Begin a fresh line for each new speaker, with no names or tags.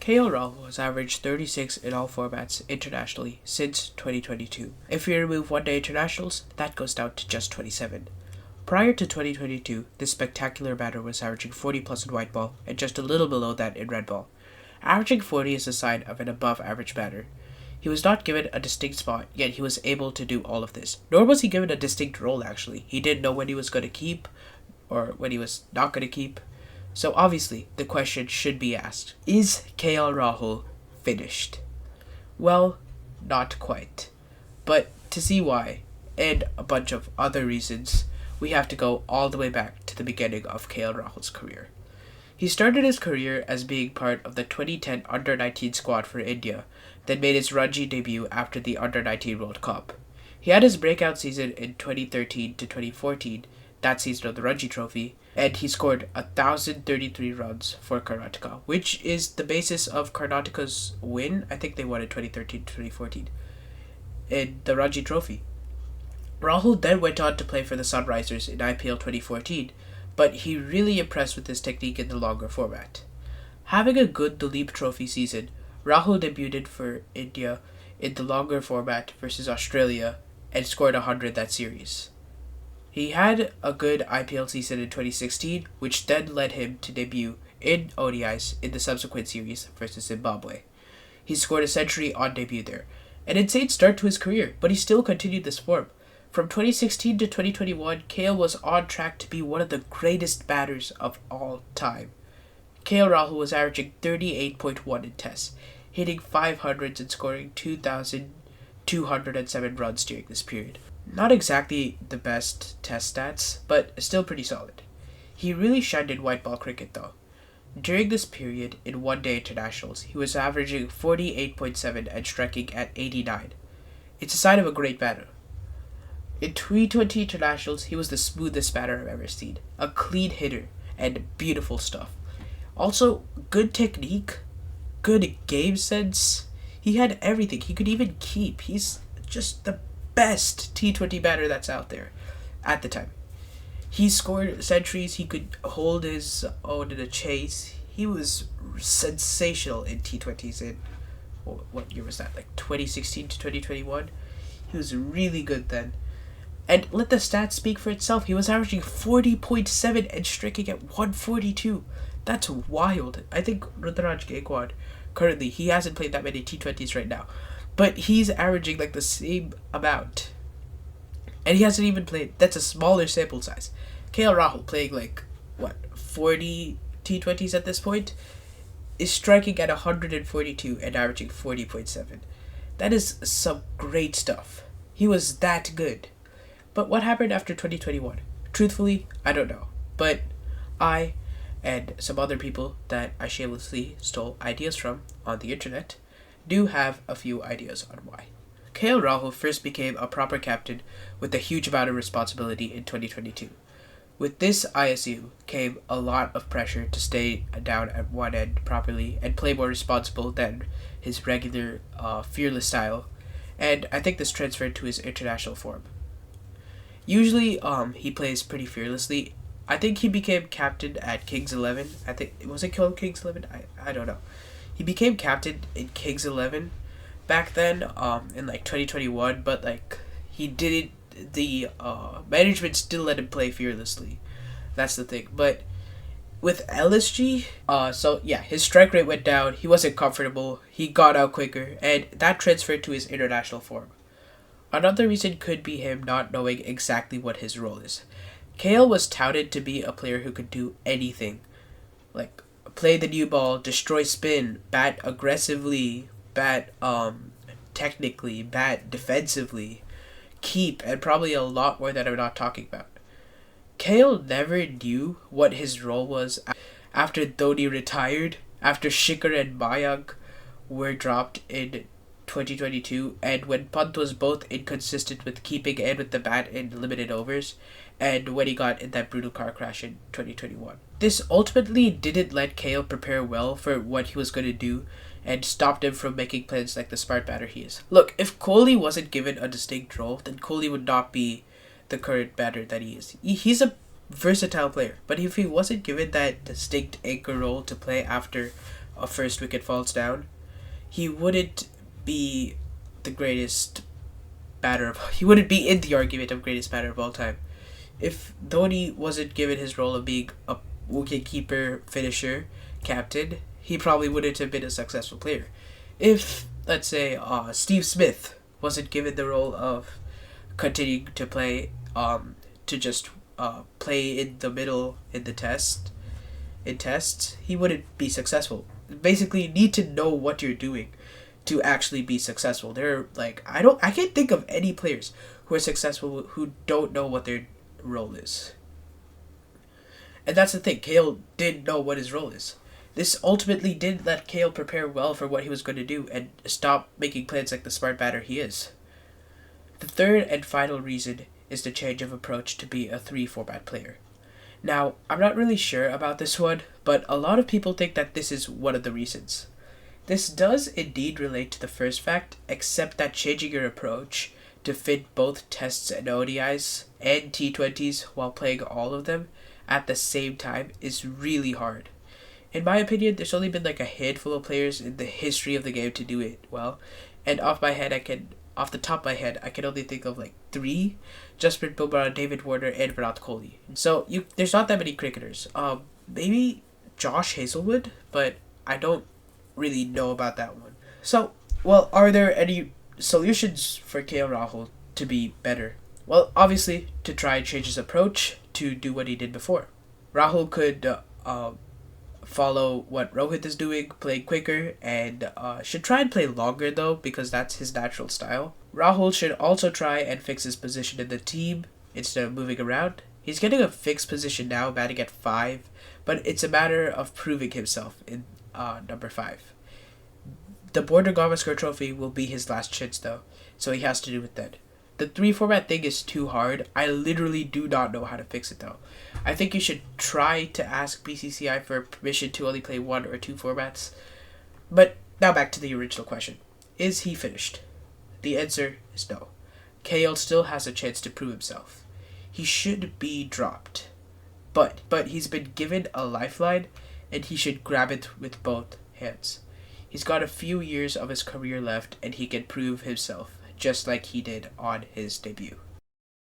KL Rahul has averaged 36 in all formats internationally since 2022. If we remove one-day internationals, that goes down to just 27. Prior to 2022, this spectacular batter was averaging 40 plus in white ball and just a little below that in red ball. Averaging 40 is a sign of an above-average batter. He was not given a distinct spot, yet he was able to do all of this. Nor was he given a distinct role, actually. He didn't know when he was going to keep or when he was not going to keep. So obviously, the question should be asked, is KL Rahul finished? Well, not quite. But to see why, and a bunch of other reasons, we have to go all the way back to the beginning of KL Rahul's career. He started his career as being part of the 2010 Under-19 squad for India, then made his Ranji debut after the Under-19 World Cup. He had his breakout season in 2013 to 2014, that season of the Ranji Trophy, and he scored 1,033 runs for Karnataka, which is the basis of Karnataka's win. I think they won in 2013 to 2014 in the Ranji Trophy. Rahul then went on to play for the Sunrisers in IPL 2014, but he really impressed with his technique in the longer format. Having a good Duleep Trophy season, Rahul debuted for India in the longer format versus Australia and scored 100 that series. He had a good IPL season in 2016, which then led him to debut in ODIs in the subsequent series versus Zimbabwe. He scored a century on debut there, an insane start to his career, but he still continued this form. From 2016 to 2021, KL was on track to be one of the greatest batters of all time. KL Rahul was averaging 38.1 in tests, hitting 500s and scoring 2,207 runs during this period. Not exactly the best test stats, but still pretty solid. He really shined in white ball cricket though. During this period, in one-day internationals, he was averaging 48.7 and striking at 89. It's a sign of a great batter. In T20 internationals, he was the smoothest batter I've ever seen. A clean hitter, and beautiful stuff. Also, good technique, good game sense. He had everything. He could even keep. He's just the best T20 batter that's out there at the time. He scored centuries. He could hold his own in a chase. He was sensational in T20s in, what year was that? Like 2016 to 2021? He was really good then. And let the stats speak for itself. He was averaging 40.7 and striking at 142. That's wild. I think Rudraj Gaikwad, currently, he hasn't played that many T20s right now. But he's averaging like the same amount. And he hasn't even played. That's a smaller sample size. KL Rahul playing 40 T20s at this point is striking at 142 and averaging 40.7. That is some great stuff. He was that good. But what happened after 2021? Truthfully, I don't know. But I and some other people that I shamelessly stole ideas from on the internet do have a few ideas on why. KL Rahul first became a proper captain with a huge amount of responsibility in 2022. With this, I assume, came a lot of pressure to stay down at one end properly and play more responsible than his regular fearless style, and I think this transferred to his international form. Usually, he plays pretty fearlessly. I think he became captain at Kings 11. Was it called Kings 11? I don't know. He became captain in Kings 11 back then, in 2021, but he didn't, the management still let him play fearlessly. That's the thing. But with LSG, his strike rate went down. He wasn't comfortable. He got out quicker, and that transferred to his international form. Another reason could be him not knowing exactly what his role is. KL was touted to be a player who could do anything. Play the new ball, destroy spin, bat aggressively, bat technically, bat defensively, keep, and probably a lot more that I'm not talking about. KL never knew what his role was after Dhoni retired, after Shikhar and Mayank were dropped in 2022, and when Pant was both inconsistent with keeping and with the bat in limited overs, and when he got in that brutal car crash in 2021. This ultimately didn't let KL prepare well for what he was going to do and stopped him from making plays like the smart batter he is. Look, if Kohli wasn't given a distinct role, then Kohli would not be the current batter that he is. He's a versatile player, but if he wasn't given that distinct anchor role to play after a first wicket falls down, he wouldn't be the greatest he wouldn't be in the argument of greatest batter of all time. If Dhoni wasn't given his role of being a wicketkeeper, finisher, captain, he probably wouldn't have been a successful player. If, let's say, Steve Smith wasn't given the role of continuing to play, to just play in the middle in tests, he wouldn't be successful. Basically, you need to know what you're doing to actually be successful. I can't think of any players who are successful who don't know what their role is. And that's the thing, KL did know what his role is. This ultimately did let KL prepare well for what he was going to do and stop making plays like the smart batter he is. The third and final reason is the change of approach to be a 3 format player. Now, I'm not really sure about this one, but a lot of people think that this is one of the reasons. This does indeed relate to the first fact, except that changing your approach to fit both tests and ODIs and T20s while playing all of them at the same time is really hard. In my opinion, there's only been like a handful of players in the history of the game to do it well, and off the top of my head, I can only think of like 3: Jasprit Bumrah, David Warner, and Virat Kohli. So there's not that many cricketers. Maybe Josh Hazelwood, but I don't really know about that one. So, well, are there any solutions for KL Rahul to be better? Well, obviously, to try and change his approach to do what he did before. Rahul could follow what Rohit is doing, play quicker, and should try and play longer though, because that's his natural style. Rahul should also try and fix his position in the team instead of moving around. He's getting a fixed position now, batting at 5, but it's a matter of proving himself in number 5. The Border Gavaskar Trophy will be his last chance though, so he has to do it then. The 3 format thing is too hard. I literally do not know how to fix it though. I think you should try to ask BCCI for permission to only play 1 or 2 formats. But now back to the original question. Is he finished? The answer is no. KL still has a chance to prove himself. He should be dropped. But he's been given a lifeline, and he should grab it with both hands. He's got a few years of his career left, and he can prove himself, just like he did on his debut.